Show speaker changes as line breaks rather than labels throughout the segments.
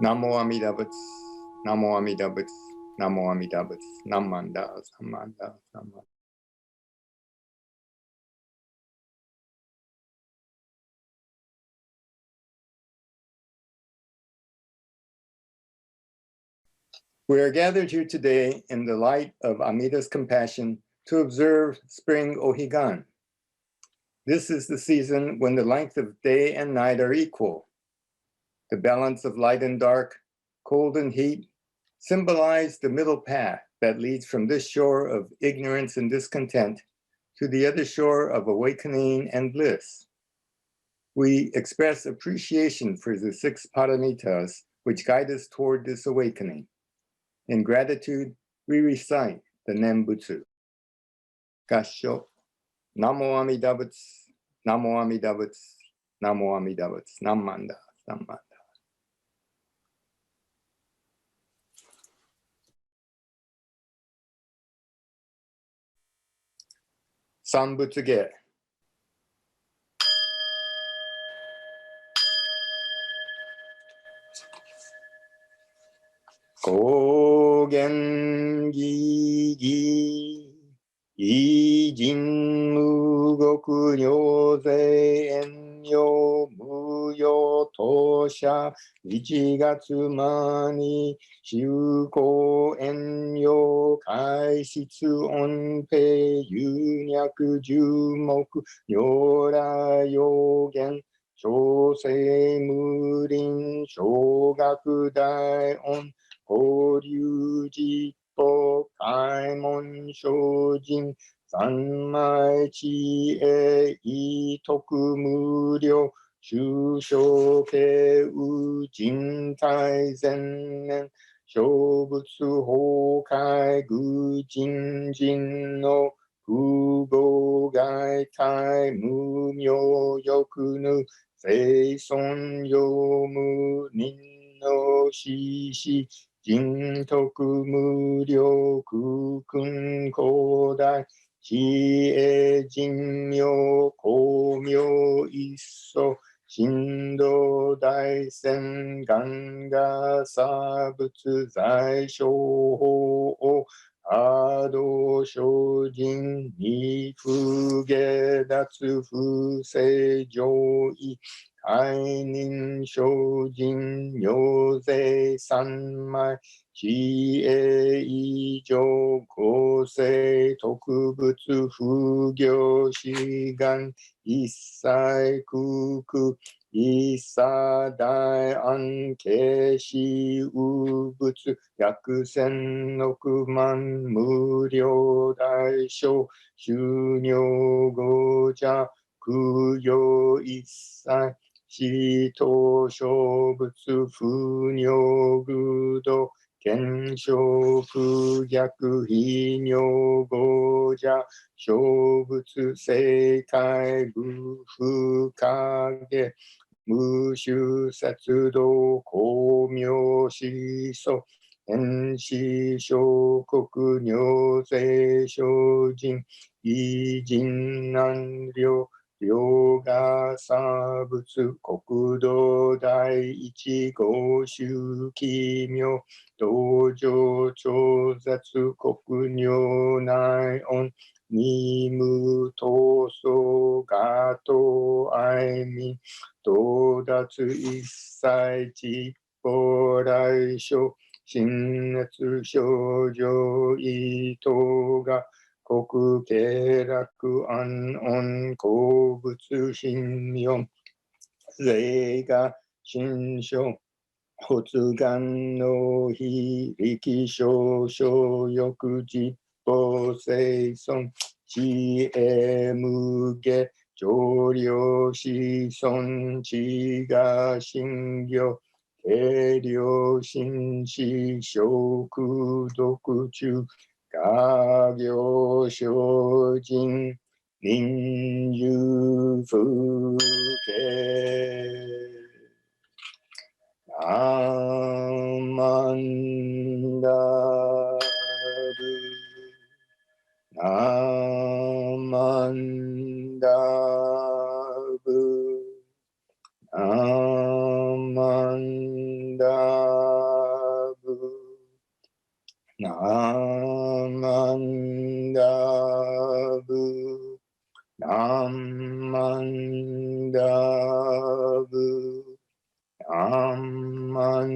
Namo Amida Buddha, Namo Amida Buddha, Namo Amida Buddha, Namanda, Samanda, Samanda. We are gathered here today in the light of Amida's compassion to observe spring Ohigan. This is the season when the length of day and night are equal. The balance of light and dark, cold and heat, symbolize the middle path that leads from this shore of ignorance and discontent to the other shore of awakening and bliss. We express appreciation for the 6 paramitas which guide us toward this awakening. In gratitude, we recite the Sanbutsu. Gassho. Namo Amida Buddha, Namo Amida Buddha, Namo Amida Buddha, Namanda, Namanda. Sanbutsuge. Kogen gi gi, ijin mugoku ryōzei enyo muyo tosha, 1月間に 修行enyo kaishitsu onpei yunyaku jumoku nyora yogen 小生無林小学大音交流実法開門精進三昧知恵意徳無量修正慶右人体前年小仏崩壊愚人人の不合外体無明欲ぬ生尊用無人の死死人徳無量空君広大知恵人妙光明一層神道大仙願が差仏在所法阿道精進二不下脱不正上位解任精進妙税三昧知恵以上公正特仏不行志願一切空空一切大安慶死無仏約千億万無量大小修行語者供養一切死等小仏不尿愚道見性不逆非尿語者小仏正解無不影無臭節道光明思想遠視小国尿税精進異人難量両が差仏国土第一号宗奇妙道場超絶国尿内音二無闘争ガト愛民到達一切実法来所心熱症状意図が国経楽安音鉱物信用税が心象発願の非力少々欲実法生存知恵無下上量子孫知が信行軽量心思食毒中家業精進臨終風景アマンダブアマンダブアマンダ Namandabu, Namandabu, Namandabu.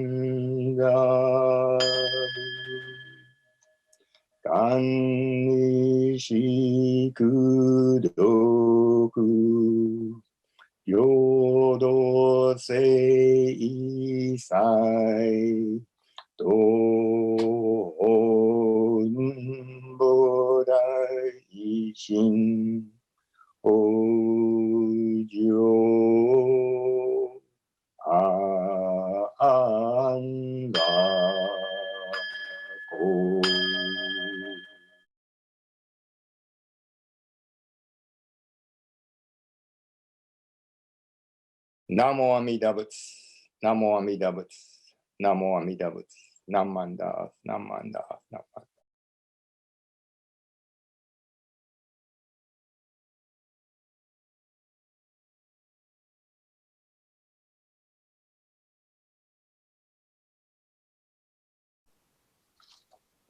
Kannishi kudoku, Yodo sei sai, Don Bodai Shin, Ojo Anga Ko. Namo Amida Buddha, Namo Amida Buddha, Namo Amida Buddha, Namanda, Namanda, Namanda.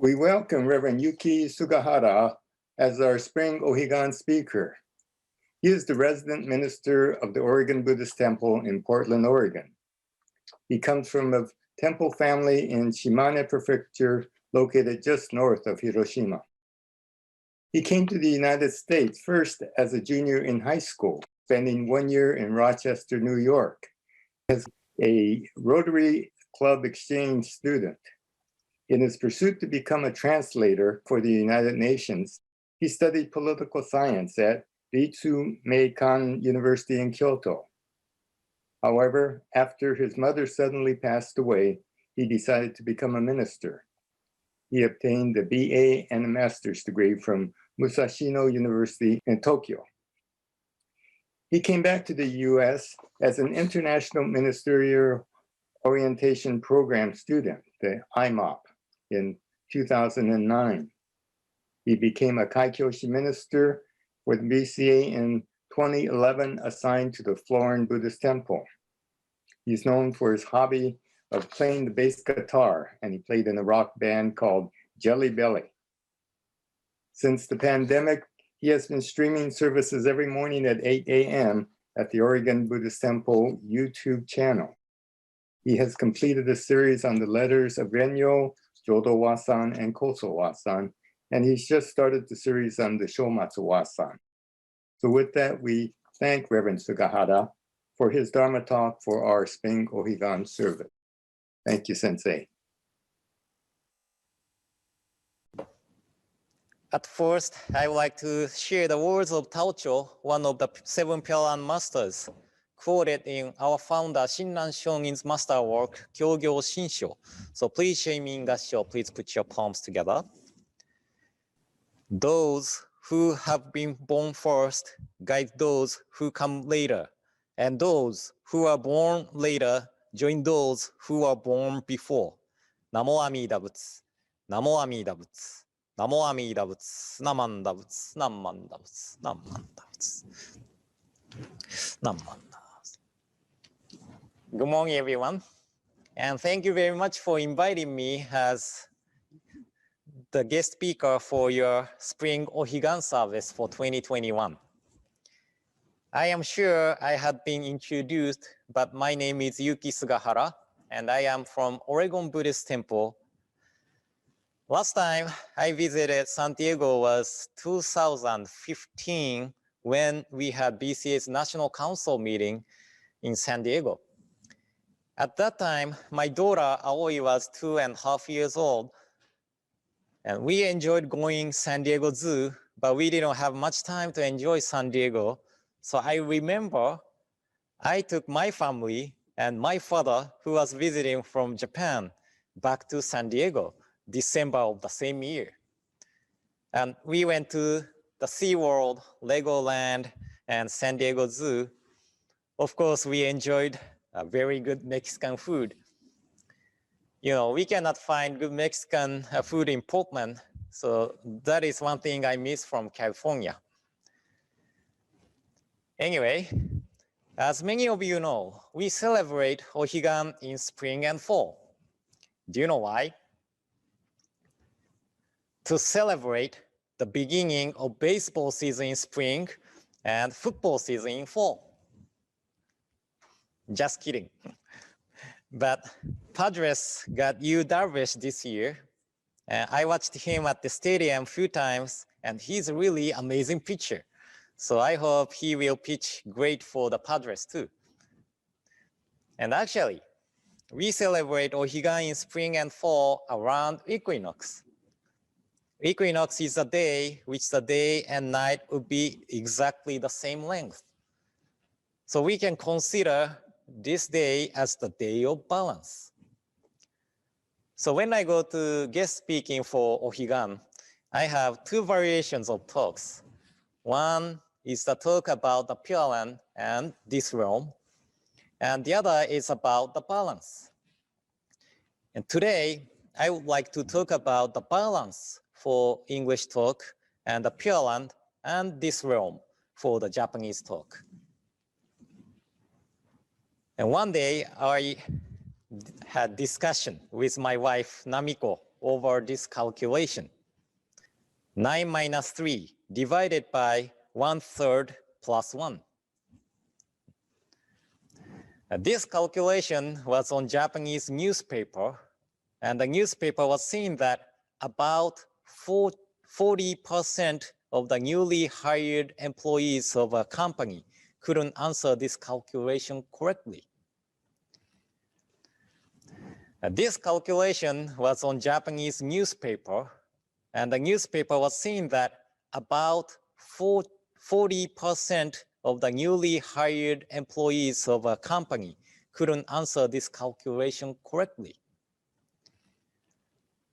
We welcome Reverend Yuki Sugahara as our spring Ohigan speaker. He is the resident minister of the Oregon Buddhist Temple in Portland, Oregon. He comes from a temple family in Shimane Prefecture, located just north of Hiroshima. He came to the United States first as a junior in high school, spending 1 year in Rochester, New York, as a Rotary Club exchange student. In his pursuit to become a translator for the United Nations, he studied political science at Ritsumeikan University in Kyoto. However, after his mother suddenly passed away, he decided to become a minister. He obtained a BA and a master's degree from Musashino University in Tokyo. He came back to the US as an International Ministerial Orientation Program student, the IMOP, in 2009. He became a Kaikyoshi minister for the BCA in 2011, assigned to the Florin Buddhist Temple. He's known for his hobby of playing the bass guitar, and he played in a rock band called Jelly Belly. Since the pandemic, he has been streaming services every morning at 8 a.m. at the Oregon Buddhist Temple YouTube channel. He has completed a series on the letters of Renyo, Jodo Wasan, and Koso Wasan, and he's just started the series on the Shomatsu Wasan. So with that, we thank Reverend Sugahara for his Dharma talk for our Spring Ohigan service. Thank you, Sensei.
At first, I would like to share the words of Taocho, one of the 7 Pyalan masters, quoted in our founder Shinran Shonin's masterwork, Kyogyo Shinsho. So please share me in Gassho, please put your palms together. Those who have been born first guide those who come later, and those who are born later join those who are born before. Namo Amida Buddha, Namo Amida Buddha, Namo Amida Buddha, Namanda Buddha, Namanda Buddha, Namanda Buddha, Namanda. Good morning, everyone, and thank you very much for inviting me as the guest speaker for your Spring Ohigan service for 2021. I am sure I had been introduced, but my name is Yuki Sugahara, and I am from Oregon Buddhist Temple. Last time I visited San Diego was 2015 when we had BCA's National Council meeting in San Diego. At that time, my daughter Aoi was 2.5 years old, and we enjoyed going San Diego Zoo, but we didn't have much time to enjoy San Diego. So I remember I took my family and my father, who was visiting from Japan, back to San Diego, December of the same year. And we went to the SeaWorld, Legoland, and San Diego Zoo. Of course, we enjoyed very good Mexican food. You know, we cannot find good Mexican food in Portland, so that is one thing I miss from California. Anyway, as many of you know, we celebrate Ohigan in spring and fall. Do you know why? to celebrate the beginning of baseball season in spring and football season in fall. Just kidding. But Padres got Yu Darvish this year. I watched him at the stadium a few times, and he's a really amazing pitcher. So I hope he will pitch great for the Padres too. And actually, we celebrate Ohigan in spring and fall around equinox. Equinox is a day which the day and night would be exactly the same length. So we can consider this day as the day of balance. So when I go to guest speaking for Ohigan, I have two variations of talks. One is the talk about the Pure Land and this realm, and the other is about the balance. And today, I would like to talk about the balance for English talk and the Pure Land and this realm for the Japanese talk. And one day, I had discussion with my wife, Namiko, over this calculation. 9 minus 3 divided by 1/3 plus 1. This calculation was on Japanese newspaper, and the newspaper was saying that about 40% of the newly hired employees of a company couldn't answer this calculation correctly. This calculation was on Japanese newspaper, and the newspaper was saying that about 40% of the newly hired employees of a company couldn't answer this calculation correctly.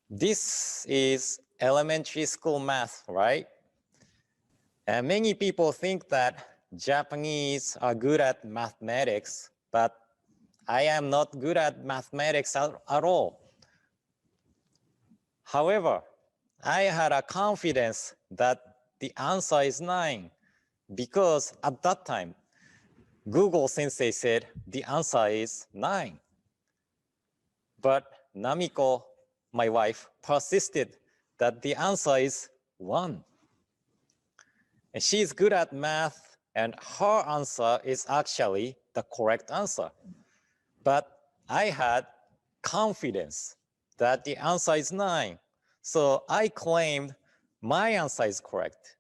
This is elementary school math, right? And many people think that Japanese are good at mathematics, but I am not good at mathematics at all. However, I had a confidence that the answer is 9 because at that time, Google Sensei said the answer is 9. But Namiko, my wife, persisted that the answer is 1. And she's good at math, and her answer is actually the correct answer. But I had confidence that the answer is 9. So I claimed my answer is correct.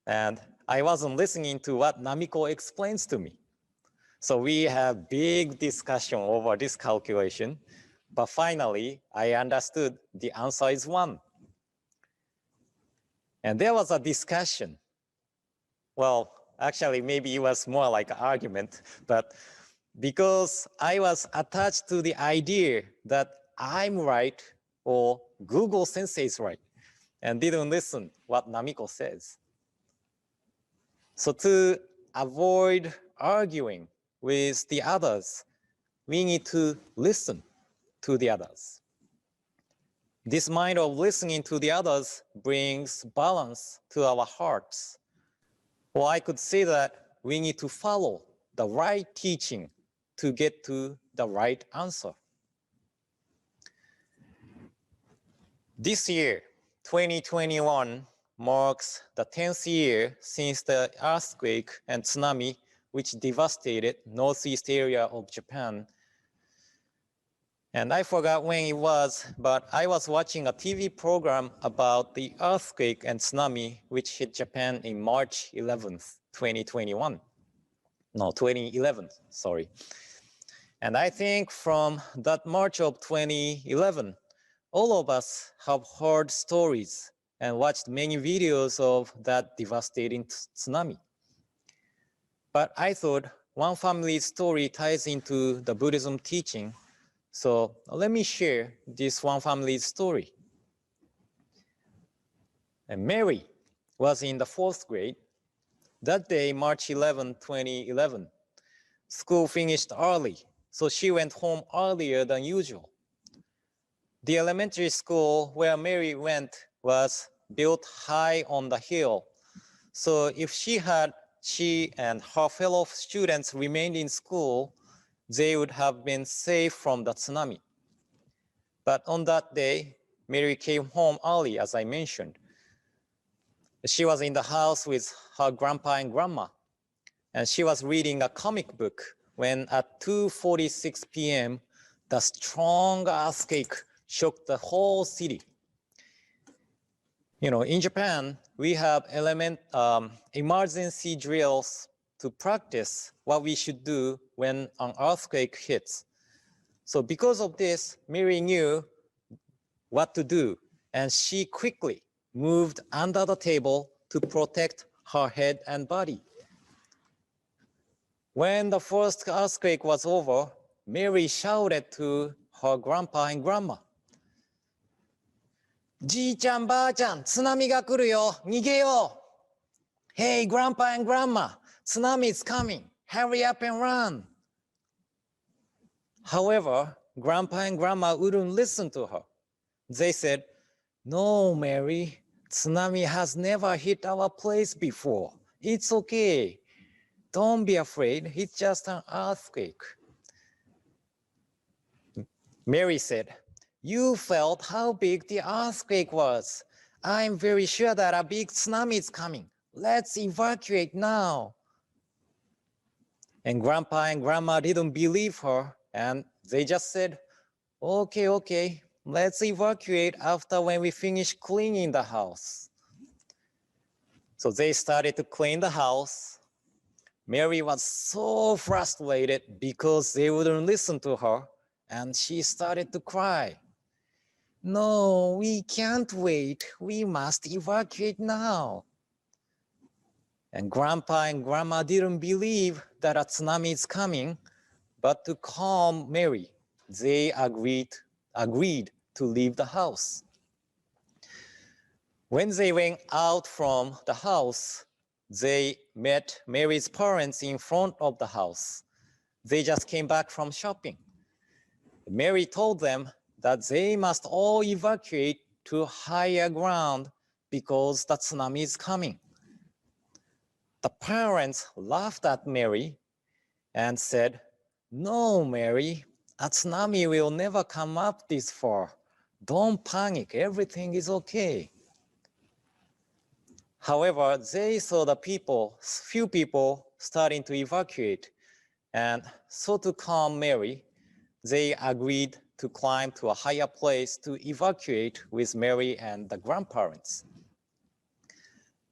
And I wasn't listening to what Namiko explains to me. So we have big discussion over this calculation. But finally, I understood the answer is 1. And there was a discussion. Well, actually, maybe it was more like an argument, but because I was attached to the idea that I'm right or Google Sensei is right and didn't listen what Namiko says. So to avoid arguing with the others, we need to listen to the others. This mind of listening to the others brings balance to our hearts. Or I could say that we need to follow the right teaching to get to the right answer. This year, 2021, marks the 10th year since the earthquake and tsunami which devastated northeast area of Japan. And I forgot when it was, but I was watching a TV program about the earthquake and tsunami which hit Japan in March 11th, 2021. No, 2011, sorry. And I think from that March of 2011, all of us have heard stories and watched many videos of that devastating tsunami. But I thought one family's story ties into the Buddhism teaching. So let me share this one family's story. And Mary was in the 4th grade. That day, March 11, 2011, school finished early, so she went home earlier than usual. The elementary school where Mary went was built high on the hill. So if she and her fellow students remained in school, they would have been safe from the tsunami. But on that day, Mary came home early, as I mentioned. She was in the house with her grandpa and grandma, and she was reading a comic book when at 2:46 p.m., the strong earthquake shook the whole city. In Japan, we have emergency drills to practice what we should do when an earthquake hits. So because of this, Mary knew what to do, and she quickly moved under the table to protect her head and body. When the first earthquake was over, Mary shouted to her grandpa and grandma, じいちゃんばあちゃん、津波が来るよ、逃げよう。Hey, grandpa and grandma, tsunami is coming. Hurry up and run. However, grandpa and grandma wouldn't listen to her. They said, No, Mary, tsunami has never hit our place before. It's okay. Don't be afraid. It's just an earthquake. Mary said, You felt how big the earthquake was. I'm very sure that a big tsunami is coming. Let's evacuate now. And grandpa and grandma didn't believe her, and they just said, Okay, let's evacuate after when we finish cleaning the house. So they started to clean the house. Mary was so frustrated because they wouldn't listen to her, and she started to cry. No, we can't wait. We must evacuate now. And grandpa and grandma didn't believe that a tsunami is coming, but to calm Mary, they agreed to leave the house. When they went out from the house, they met Mary's parents in front of the house. They just came back from shopping. Mary told them that they must all evacuate to higher ground because the tsunami is coming. The parents laughed at Mary and said, No, Mary, a tsunami will never come up this far. Don't panic, everything is okay. However, they saw few people starting to evacuate. And so to calm Mary, they agreed to climb to a higher place to evacuate with Mary and the grandparents.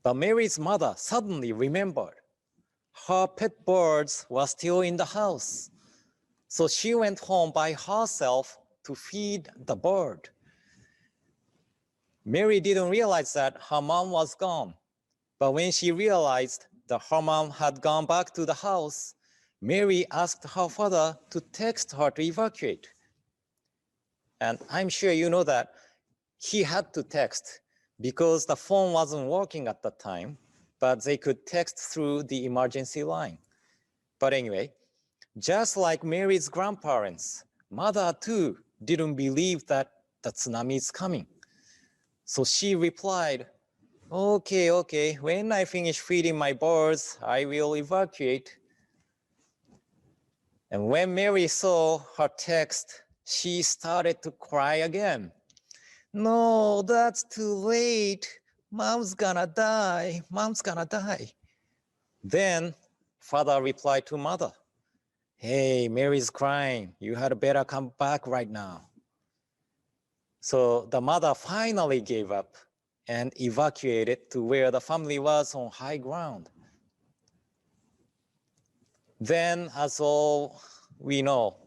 But Mary's mother suddenly remembered her pet birds were still in the house. So she went home by herself to feed the bird. Mary didn't realize that her mom was gone. But when she realized that her mom had gone back to the house, Mary asked her father to text her to evacuate. And I'm sure you know that he had to text because the phone wasn't working at that time, but they could text through the emergency line. But anyway, just like Mary's grandparents, mother too didn't believe that the tsunami is coming. So she replied, Okay, when I finish feeding my birds, I will evacuate. And when Mary saw her text, she started to cry again. No, that's too late. Mom's gonna die. Then father replied to mother, Hey, Mary's crying. You had better come back right now. So the mother finally gave up and evacuated to where the family was on high ground. Then, as all we know,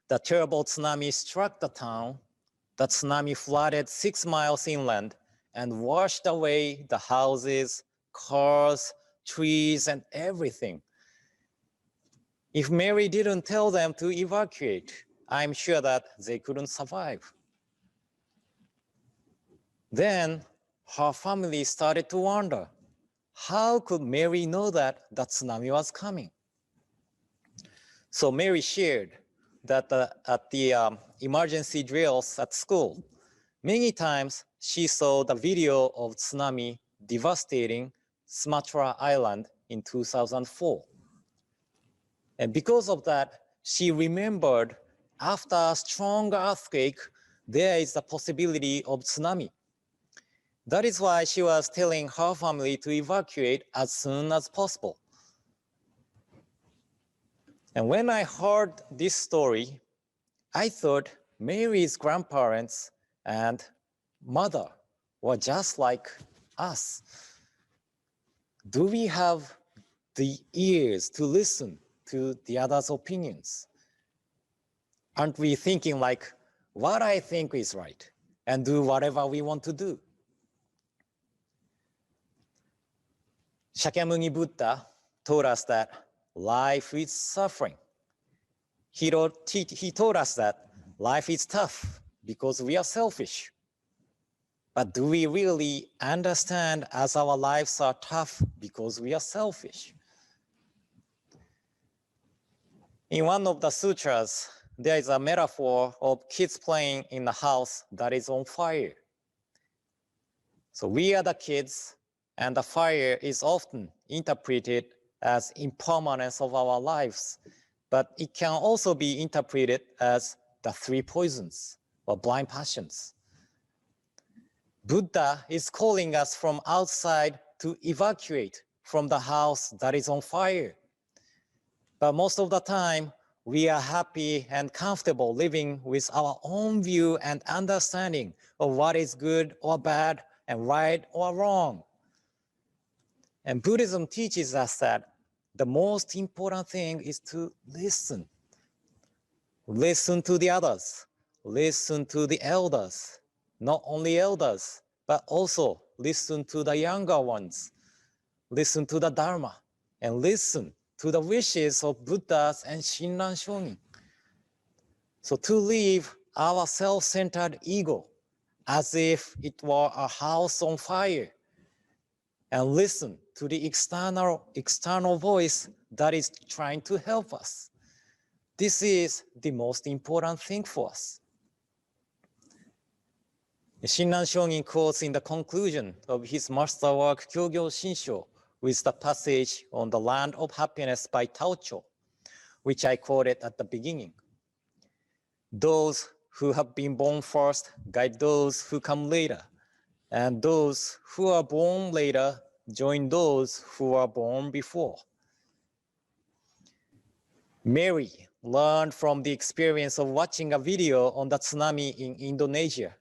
the terrible tsunami struck the town. The tsunami flooded 6 miles inland and washed away the houses, cars, trees, and everything. If Mary didn't tell them to evacuate, I'm sure that they couldn't survive. Then her family started to wonder, how could Mary know that the tsunami was coming? So Mary shared that at the emergency drills at school, many times she saw the video of tsunami devastating Sumatra Island in 2004. And because of that, she remembered after a strong earthquake, there is the possibility of tsunami. That is why she was telling her family to evacuate as soon as possible. And when I heard this story, I thought Mary's grandparents and mother were just like us. Do we have the ears to listen to the other's opinions? Aren't we thinking like, what I think is right, and do whatever we want to do? Shakyamuni Buddha told us that life is suffering. He told us that life is tough because we are selfish. But do we really understand as our lives are tough because we are selfish? In one of the sutras, there is a metaphor of kids playing in a house that is on fire. So we are the kids, and the fire is often interpreted as impermanence of our lives, but it can also be interpreted as the three poisons or blind passions. Buddha is calling us from outside to evacuate from the house that is on fire. But most of the time, we are happy and comfortable living with our own view and understanding of what is good or bad and right or wrong. And Buddhism teaches us that the most important thing is to listen. Listen to the others. Listen to the elders. Not only elders, but also listen to the younger ones. Listen to the Dharma and listen to the wishes of Buddhas and Shinran Shonin. So to leave our self-centered ego as if it were a house on fire and listen to the external voice that is trying to help us. This is the most important thing for us. Shinran Shonin quotes in the conclusion of his masterwork Kyogyo Shinsho with the passage on the land of happiness by Taocho, which I quoted at the beginning. Those who have been born first guide those who come later, and those who are born later join those who are born before. Mary learned from the experience of watching a video on the tsunami in Indonesia.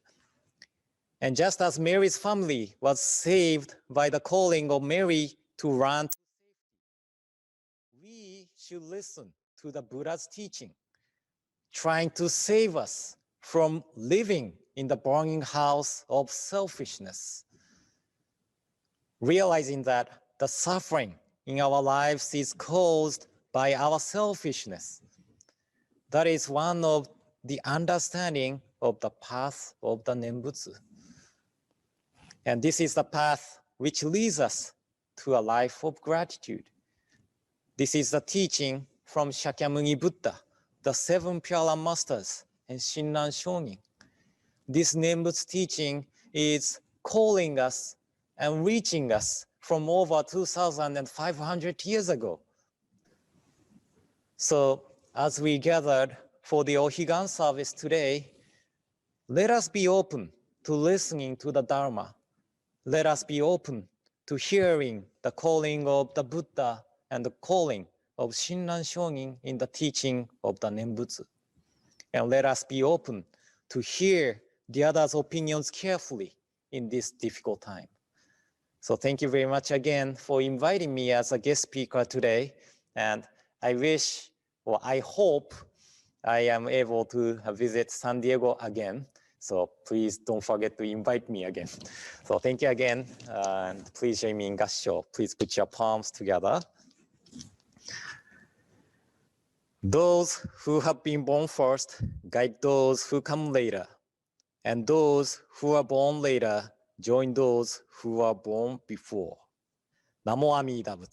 And just as Mary's family was saved by the calling of Mary to run to safety, we should listen to the Buddha's teaching, trying to save us from living in the burning house of selfishness. Realizing that the suffering in our lives is caused by our selfishness. That is one of the understanding of the path of the Nembutsu. And this is the path which leads us to a life of gratitude. This is the teaching from Shakyamuni Buddha, the seven Pure Masters, and Shinran Shonin. This Nembutsu teaching is calling us and reaching us from over 2,500 years ago. So as we gathered for the Ohigan service today, let us be open to listening to the Dharma. Let us be open to hearing the calling of the Buddha and the calling of Shinran Shonin in the teaching of the Nembutsu. And let us be open to hear the others' opinions carefully in this difficult time. So thank you very much again for inviting me as a guest speaker today. And I wish, or I hope, I am able to visit San Diego again. So please don't forget to invite me again. So thank you again, and please join me in Gassho. Please put your palms together. Those who have been born first guide those who come later, and those who are born later join those who are born before. Namo Amida Buddha.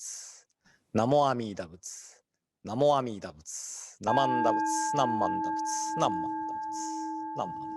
Namo Amida Buddha. Namo Amida Buddha. Namanda Buddha. Namanda Buddha. Namanda Buddha. Namanda.